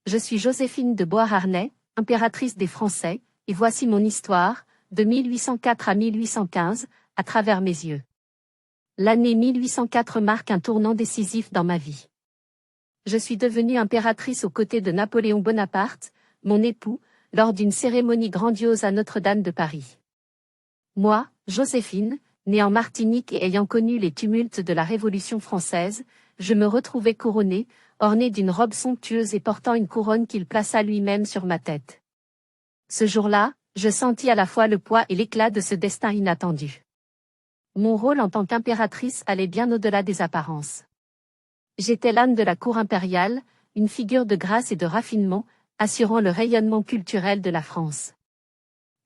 Je suis Joséphine de Beauharnais, impératrice des Français, et voici mon histoire, de 1804 à 1815, à travers mes yeux. L'année 1804 marque un tournant décisif dans ma vie. Je suis devenue impératrice aux côtés de Napoléon Bonaparte, mon époux, lors d'une cérémonie grandiose à Notre-Dame de Paris. Moi, Joséphine, née en Martinique et ayant connu les tumultes de la Révolution française, je me retrouvais couronnée, ornée d'une robe somptueuse et portant une couronne qu'il plaça lui-même sur ma tête. Ce jour-là, je sentis à la fois le poids et l'éclat de ce destin inattendu. Mon rôle en tant qu'impératrice allait bien au-delà des apparences. J'étais l'âne de la cour impériale, une figure de grâce et de raffinement, assurant le rayonnement culturel de la France.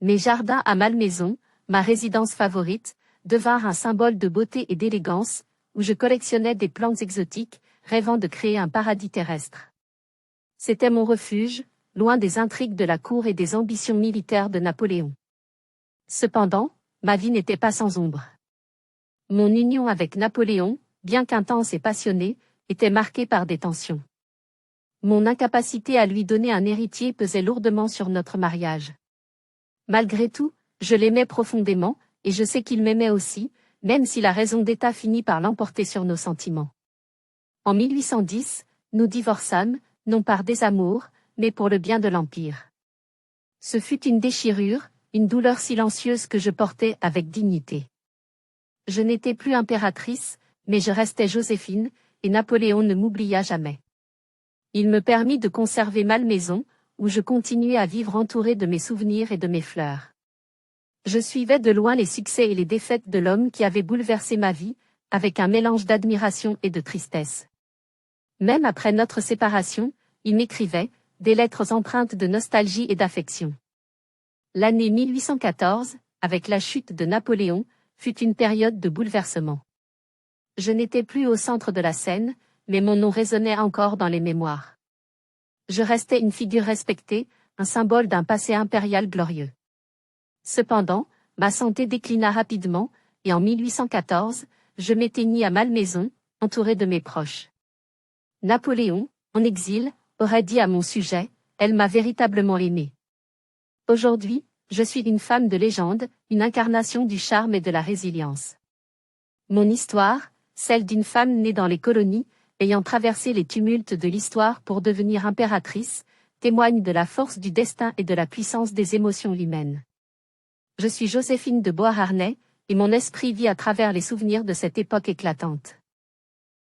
Mes jardins à Malmaison, ma résidence favorite, devinrent un symbole de beauté et d'élégance, où je collectionnais des plantes exotiques, rêvant de créer un paradis terrestre. C'était mon refuge, loin des intrigues de la cour et des ambitions militaires de Napoléon. Cependant, ma vie n'était pas sans ombre. Mon union avec Napoléon, bien qu'intense et passionnée, était marquée par des tensions. Mon incapacité à lui donner un héritier pesait lourdement sur notre mariage. Malgré tout, je l'aimais profondément, et je sais qu'il m'aimait aussi, même si la raison d'État finit par l'emporter sur nos sentiments. En 1810, nous divorçâmes, non par désamour, mais pour le bien de l'Empire. Ce fut une déchirure, une douleur silencieuse que je portais avec dignité. Je n'étais plus impératrice, mais je restais Joséphine, et Napoléon ne m'oublia jamais. Il me permit de conserver Malmaison, où je continuais à vivre entourée de mes souvenirs et de mes fleurs. Je suivais de loin les succès et les défaites de l'homme qui avait bouleversé ma vie, avec un mélange d'admiration et de tristesse. Même après notre séparation, il m'écrivait des lettres empreintes de nostalgie et d'affection. L'année 1814, avec la chute de Napoléon, fut une période de bouleversement. Je n'étais plus au centre de la scène, mais mon nom résonnait encore dans les mémoires. Je restais une figure respectée, un symbole d'un passé impérial glorieux. Cependant, ma santé déclina rapidement, et en 1814, je m'éteignis à Malmaison, entourée de mes proches. Napoléon, en exil, aurait dit à mon sujet, « Elle m'a véritablement aimée ». Aujourd'hui, je suis une femme de légende, une incarnation du charme et de la résilience. Mon histoire, celle d'une femme née dans les colonies, ayant traversé les tumultes de l'histoire pour devenir impératrice, témoigne de la force du destin et de la puissance des émotions humaines. Je suis Joséphine de Beauharnais, et mon esprit vit à travers les souvenirs de cette époque éclatante.